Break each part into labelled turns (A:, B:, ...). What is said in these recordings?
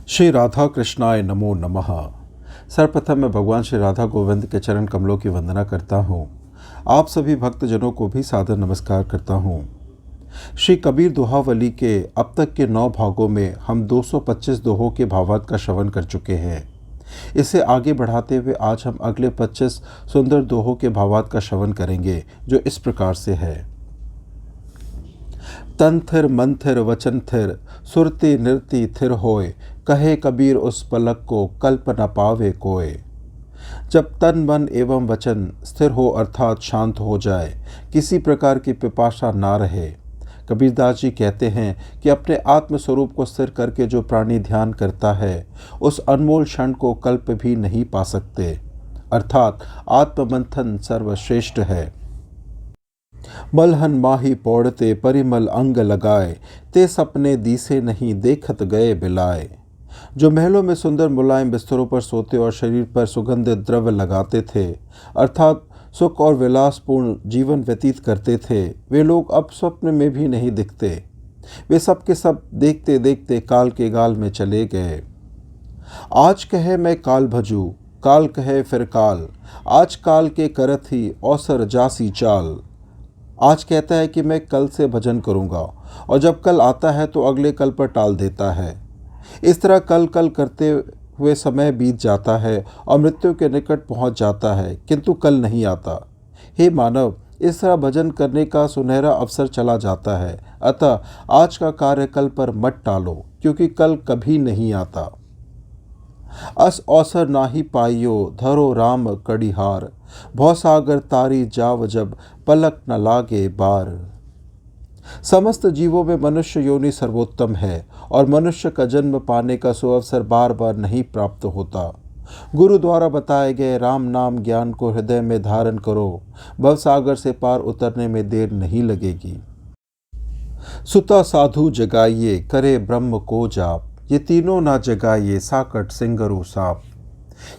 A: श्री राधा कृष्णाय नमो नमः। सर्वप्रथम मैं भगवान श्री राधा गोविंद के चरण कमलों की वंदना करता हूँ। आप सभी भक्तजनों को भी सादर नमस्कार करता हूँ। श्री कबीर दोहावली के अब तक के 9 भागों में हम 225 दोहों के भावार्थ का श्रवण कर चुके हैं। इसे आगे बढ़ाते हुए आज हम अगले 25 सुंदर दोहों के भावार्थ का श्रवण करेंगे, जो इस प्रकार से है। तन थिर मन थिर वचन थिर, सुरती नृति थिर होए, कहे कबीर उस पलक को कल्प न पावे कोय। जब तन मन एवं वचन स्थिर हो अर्थात शांत हो जाए, किसी प्रकार की पिपासा ना रहे। कबीरदास जी कहते हैं कि अपने आत्म स्वरूप को स्थिर करके जो प्राणी ध्यान करता है, उस अनमोल क्षण को कल्प भी नहीं पा सकते। अर्थात आत्ममंथन सर्वश्रेष्ठ है। मलहन माही पौड़ते परिमल अंग लगाए, ते सपने दीसे नहीं देखत गए बिलाए। जो महलों में सुंदर मुलायम बिस्तरों पर सोते और शरीर पर सुगंधित द्रव्य लगाते थे, अर्थात सुख और विलासपूर्ण जीवन व्यतीत करते थे, वे लोग अब स्वप्न में भी नहीं दिखते। वे सब के सब देखते देखते काल के गाल में चले गए। आज कहे मैं काल भजू, काल कहे फिर काल, आज काल के करत ही औसर जासी चाल। आज कहता है कि मैं कल से भजन करूंगा, और जब कल आता है तो अगले कल पर टाल देता है। इस तरह कल कल करते हुए समय बीत जाता है और मृत्यु के निकट पहुंच जाता है, किंतु कल नहीं आता। हे मानव, इस तरह भजन करने का सुनहरा अवसर चला जाता है। अतः आज का कार्य कल पर मत टालो, क्योंकि कल कभी नहीं आता। अस अवसर नाही पाइयो, धरो राम कड़िहार, भवसागर तारी जाव जब पलक न लागे बार। समस्त जीवों में मनुष्य योनि सर्वोत्तम है, और मनुष्य का जन्म पाने का सुअवसर बार बार नहीं प्राप्त होता। गुरु द्वारा बताए गए राम नाम ज्ञान को हृदय में धारण करो, भवसागर से पार उतरने में देर नहीं लगेगी। सुता साधु जगाइए, करे ब्रह्म को जाप, ये तीनों ना जगाइए, साकट सिंगरू साप।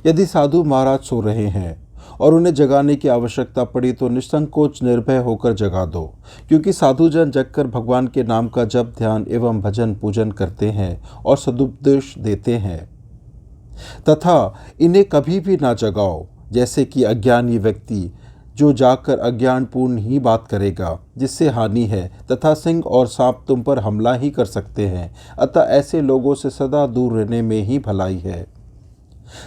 A: यदि साधु महाराज सो रहे हैं और उन्हें जगाने की आवश्यकता पड़ी तो निसंकोच निर्भय होकर जगा दो, क्योंकि साधुजन जगकर भगवान के नाम का जप ध्यान एवं भजन पूजन करते हैं और सदुपदेश देते हैं। तथा इन्हें कभी भी ना जगाओ, जैसे कि अज्ञानी व्यक्ति जो जाकर अज्ञानपूर्ण ही बात करेगा, जिससे हानि है, तथा सिंह और सांप तुम पर हमला ही कर सकते हैं। अतः ऐसे लोगों से सदा दूर रहने में ही भलाई है।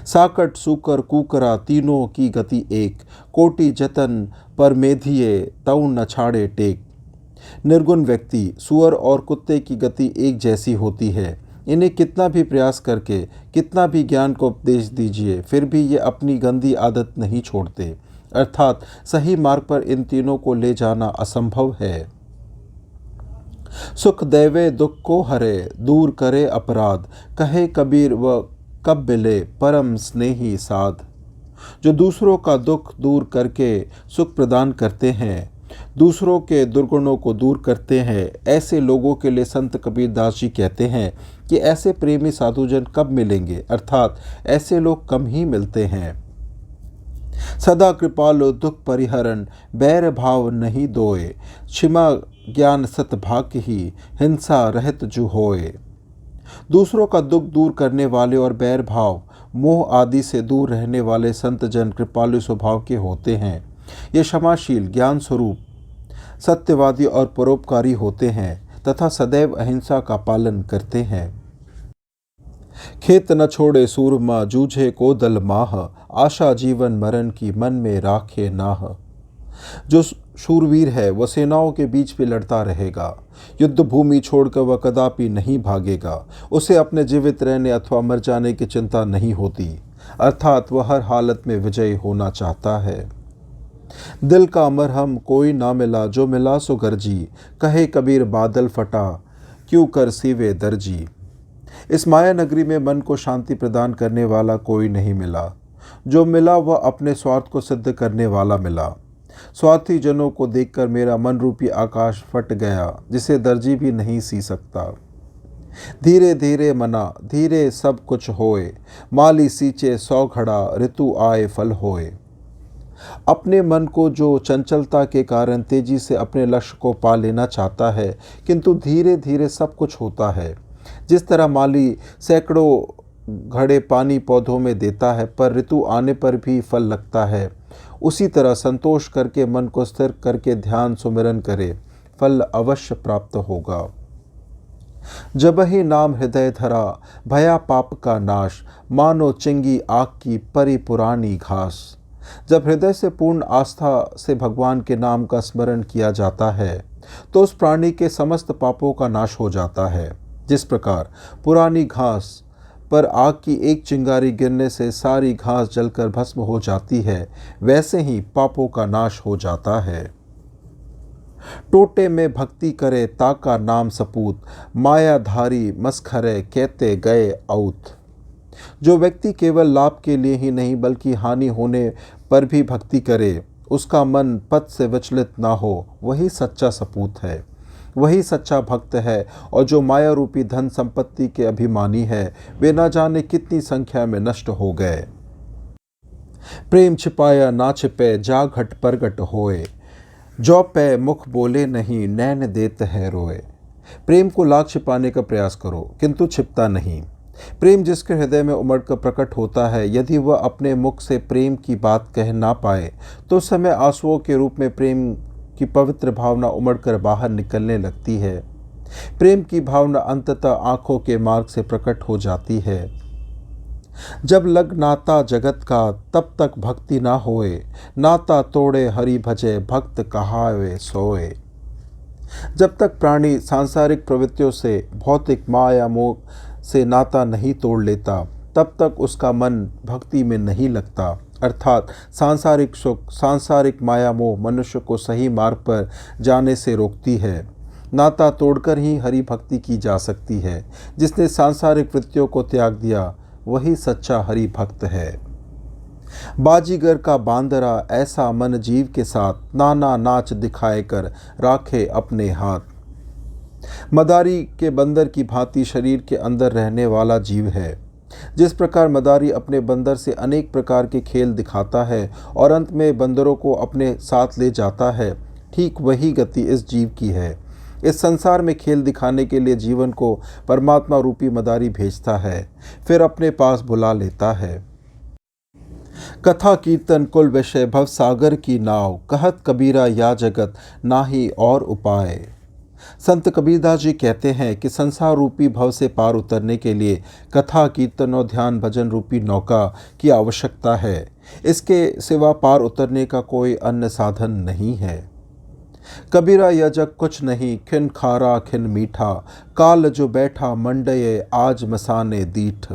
A: साकट सूकर कुकरा तीनों की गति एक, कोटि जतन पर मेधिये तऊ न छाड़े टेक। निर्गुण व्यक्ति सूअर और कुत्ते की गति एक जैसी होती है। इन्हें कितना भी प्रयास करके, कितना भी ज्ञान को उपदेश दीजिए, फिर भी ये अपनी गंदी आदत नहीं छोड़ते। अर्थात सही मार्ग पर इन तीनों को ले जाना असंभव है। सुख देवे दुख को हरे, दूर करे अपराध, कहे कबीर व कब मिले परम स्नेही साध। जो दूसरों का दुख दूर करके सुख प्रदान करते हैं, दूसरों के दुर्गुणों को दूर करते हैं, ऐसे लोगों के लिए संत कबीरदास जी कहते हैं कि ऐसे प्रेमी साधुजन कब मिलेंगे, अर्थात ऐसे लोग कम ही मिलते हैं। सदा कृपालो दुख परिहरण, बैर भाव नहीं दोए, क्षमा ज्ञान सतभाग्य ही, हिंसा रहित जु होए। दूसरों का दुख दूर करने वाले और बैर भाव मोह आदि से दूर रहने वाले संत जन कृपालु स्वभाव के होते हैं। ये क्षमाशील, ज्ञान स्वरूप, सत्यवादी और परोपकारी होते हैं तथा सदैव अहिंसा का पालन करते हैं। खेत न छोड़े सूरमा, जूझे को दल माह, आशा जीवन मरण की मन में राखे नाह। जो शूरवीर है वह सेनाओं के बीच भी लड़ता रहेगा, युद्ध भूमि छोड़कर वह कदापि नहीं भागेगा। उसे अपने जीवित रहने अथवा मर जाने की चिंता नहीं होती, अर्थात वह हर हालत में विजयी होना चाहता है। दिल का मरहम कोई ना मिला, जो मिला सो गर्जी, कहे कबीर बादल फटा, क्यों कर सीवे दर्जी। इस माया नगरी में मन को शांति प्रदान करने वाला कोई नहीं मिला। जो मिला वह अपने स्वार्थ को सिद्ध करने वाला मिला। स्वार्थी जनों को देखकर मेरा मन रूपी आकाश फट गया, जिसे दर्जी भी नहीं सी सकता। धीरे धीरे मना, धीरे सब कुछ होए, माली सींचे 100 घड़ा, ऋतु आए फल होए। अपने मन को जो चंचलता के कारण तेजी से अपने लक्ष्य को पा लेना चाहता है, किंतु धीरे धीरे सब कुछ होता है। जिस तरह माली सैकड़ों घड़े पानी पौधों में देता है पर ऋतु आने पर भी फल लगता है, उसी तरह संतोष करके मन को स्थिर करके ध्यान सुमिरन करे, फल अवश्य प्राप्त होगा। जब ही नाम हृदय धरा भया पाप का नाश, मानो चिंगी आग की परी पुरानी घास। जब हृदय से पूर्ण आस्था से भगवान के नाम का स्मरण किया जाता है तो उस प्राणी के समस्त पापों का नाश हो जाता है। जिस प्रकार पुरानी घास पर आग की एक चिंगारी गिरने से सारी घास जलकर भस्म हो जाती है, वैसे ही पापों का नाश हो जाता है। टोटे में भक्ति करे ताका नाम सपूत, मायाधारी मस्खरे कहते गए औत। जो व्यक्ति केवल लाभ के लिए ही नहीं बल्कि हानि होने पर भी भक्ति करे, उसका मन पथ से विचलित ना हो, वही सच्चा सपूत है, वही सच्चा भक्त है। और जो माया रूपी धन संपत्ति के अभिमानी है, वे न जाने कितनी संख्या में नष्ट हो गए। प्रेम छिपाया ना छिपे जा घट प्रगट होए, जो पे मुख बोले नहीं नैन देत है रोए। प्रेम को लाख छिपाने का प्रयास करो किंतु छिपता नहीं। प्रेम जिसके हृदय में उमड़ कर प्रकट होता है, यदि वह अपने मुख से प्रेम की बात कह ना पाए तो उस समय आंसुओं के रूप में प्रेम की पवित्र भावना उमड़ कर बाहर निकलने लगती है। प्रेम की भावना अंततः आंखों के मार्ग से प्रकट हो जाती है। जब लग नाता जगत का तब तक भक्ति ना होए, नाता तोड़े हरि भजे भक्त कहावे सोए। जब तक प्राणी सांसारिक प्रवृत्तियों से भौतिक माया मोह से नाता नहीं तोड़ लेता, तब तक उसका मन भक्ति में नहीं लगता। अर्थात सांसारिक सुख, सांसारिक माया मोह मनुष्य को सही मार्ग पर जाने से रोकती है। नाता तोड़कर ही हरि भक्ति की जा सकती है। जिसने सांसारिक वृत्तियों को त्याग दिया, वही सच्चा हरि भक्त है। बाजीगर का बांदरा ऐसा मन जीव के साथ, नाना नाच दिखाए कर राखे अपने हाथ। मदारी के बंदर की भांति शरीर के अंदर रहने वाला जीव है। जिस प्रकार मदारी अपने बंदर से अनेक प्रकार के खेल दिखाता है और अंत में बंदरों को अपने साथ ले जाता है, ठीक वही गति इस जीव की है। इस संसार में खेल दिखाने के लिए जीवन को परमात्मा रूपी मदारी भेजता है, फिर अपने पास बुला लेता है। कथा कीर्तन कुल विषय भव सागर की नाव, कहत कबीरा या जगत नाही और उपाय। संत कबीरदास जी कहते हैं कि संसार रूपी भव से पार उतरने के लिए कथा कीर्तन और ध्यान भजन रूपी नौका की आवश्यकता है। इसके सिवा पार उतरने का कोई अन्य साधन नहीं है। कबीरा यह जग कुछ नहीं, खिन खारा खिन मीठा, काल जो बैठा मंडये आज मसाने दीठ।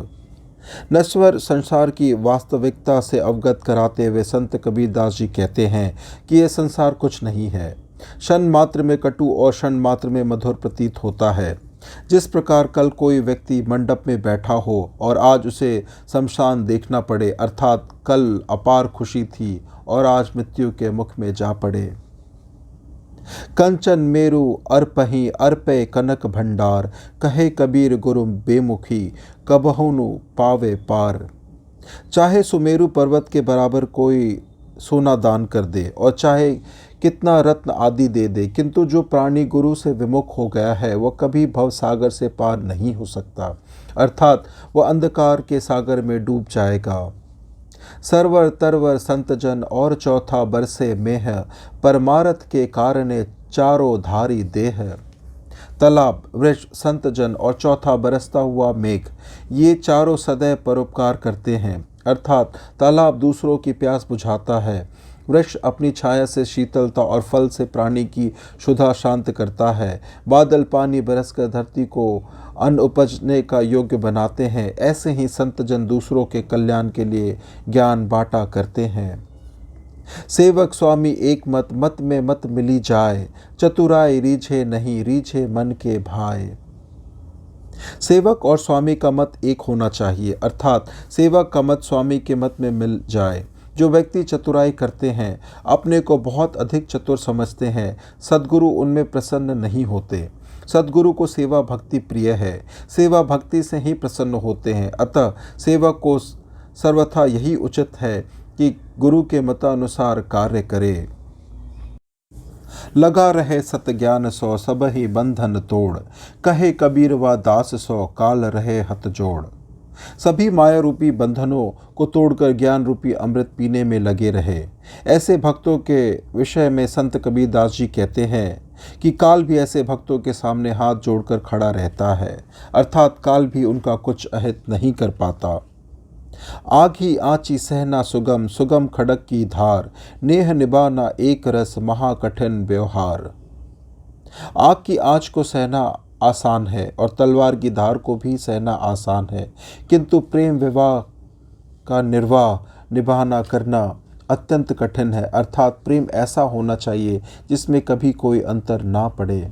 A: नश्वर संसार की वास्तविकता से अवगत कराते हुए संत कबीरदास जी कहते हैं कि यह संसार कुछ नहीं है। क्षण मात्र में कटु और क्षण मात्र में मधुर प्रतीत होता है। जिस प्रकार कल कोई व्यक्ति मंडप में बैठा हो और आज उसे शमशान देखना पड़े, अर्थात कल अपार खुशी थी और आज मृत्यु के मुख में जा पड़े। कंचन मेरु अर्पहि अर्पे कनक भंडार, कहे कबीर गुरु बेमुखी कबहुनु पावे पार। चाहे सुमेरु पर्वत के बराबर कोई सोना दान कर दे और चाहे कितना रत्न आदि दे दे, किंतु जो प्राणी गुरु से विमुख हो गया है वह कभी भव सागर से पार नहीं हो सकता, अर्थात वह अंधकार के सागर में डूब जाएगा। सरवर तरवर संतजन और चौथा बरसे मेह, परमारथ के कारणे चारों धारी देह। तालाब, वृक्ष, संतजन और चौथा बरसता हुआ मेघ, ये चारों सदैव परोपकार करते हैं। अर्थात तालाब दूसरों की प्यास बुझाता है, वृक्ष अपनी छाया से शीतलता और फल से प्राणी की क्षुधा शांत करता है, बादल पानी बरसकर धरती को अन्न उपजने का योग्य बनाते हैं। ऐसे ही संतजन दूसरों के कल्याण के लिए ज्ञान बांटा करते हैं। सेवक स्वामी एक मत, मत में मत मिली जाए, चतुराई रीझे नहीं रीझे मन के भाई। सेवक और स्वामी का मत एक होना चाहिए, अर्थात सेवक का मत स्वामी के मत में मिल जाए। जो व्यक्ति चतुराई करते हैं, अपने को बहुत अधिक चतुर समझते हैं, सद्गुरु उनमें प्रसन्न नहीं होते। सद्गुरु को सेवा भक्ति प्रिय है, सेवा भक्ति से ही प्रसन्न होते हैं। अतः सेवक को सर्वथा यही उचित है कि गुरु के मतानुसार कार्य करे। लगा रहे सत ज्ञान सो सब ही बंधन तोड़, कहे कबीर व दास सो काल रहे हथ जोड़। सभी माया रूपी बंधनों को तोड़कर ज्ञान रूपी अमृत पीने में लगे रहे। ऐसे भक्तों के विषय में संत कबीर दास जी कहते हैं कि काल भी ऐसे भक्तों के सामने हाथ जोड़कर खड़ा रहता है, अर्थात काल भी उनका कुछ अहित नहीं कर पाता। आग ही आँची सहना सुगम, सुगम खड़क की धार, नेह निभाना एक रस महाकठिन व्यवहार। आग की आँच को सहना आसान है और तलवार की धार को भी सहना आसान है, किंतु प्रेम विवाह का निभाना करना अत्यंत कठिन है, अर्थात प्रेम ऐसा होना चाहिए जिसमें कभी कोई अंतर ना पड़े।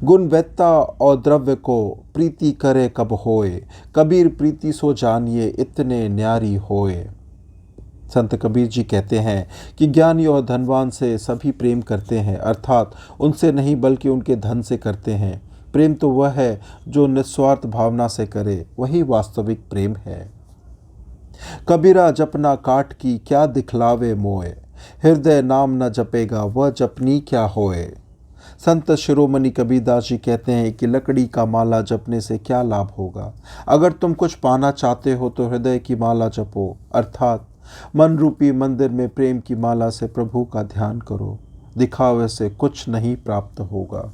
A: गुण वैत्ता और द्रव्य को प्रीति करे कब होए, कबीर प्रीति सो जानिए इतने न्यारी होए। संत कबीर जी कहते हैं कि ज्ञानी और धनवान से सभी प्रेम करते हैं, अर्थात उनसे नहीं बल्कि उनके धन से करते हैं। प्रेम तो वह है जो निस्वार्थ भावना से करे, वही वास्तविक प्रेम है। कबीरा जपना काट की क्या दिखलावे मोए, हृदय नाम न जपेगा वह जपनी क्या होए। संत शिरोमणि कबीरदास जी कहते हैं कि लकड़ी का माला जपने से क्या लाभ होगा। अगर तुम कुछ पाना चाहते हो तो हृदय की माला जपो, अर्थात मन रूपी मंदिर में प्रेम की माला से प्रभु का ध्यान करो। दिखावे से कुछ नहीं प्राप्त होगा।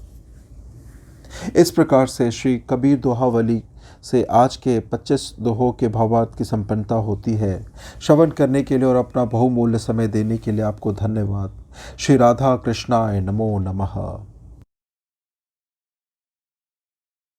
A: इस प्रकार से श्री कबीर दोहावली से आज के 25 दोहों के भावार्थ की संपन्नता होती है। श्रवण करने के लिए और अपना बहुमूल्य समय देने के लिए आपको धन्यवाद। श्री राधा कृष्णाय नमो नमः।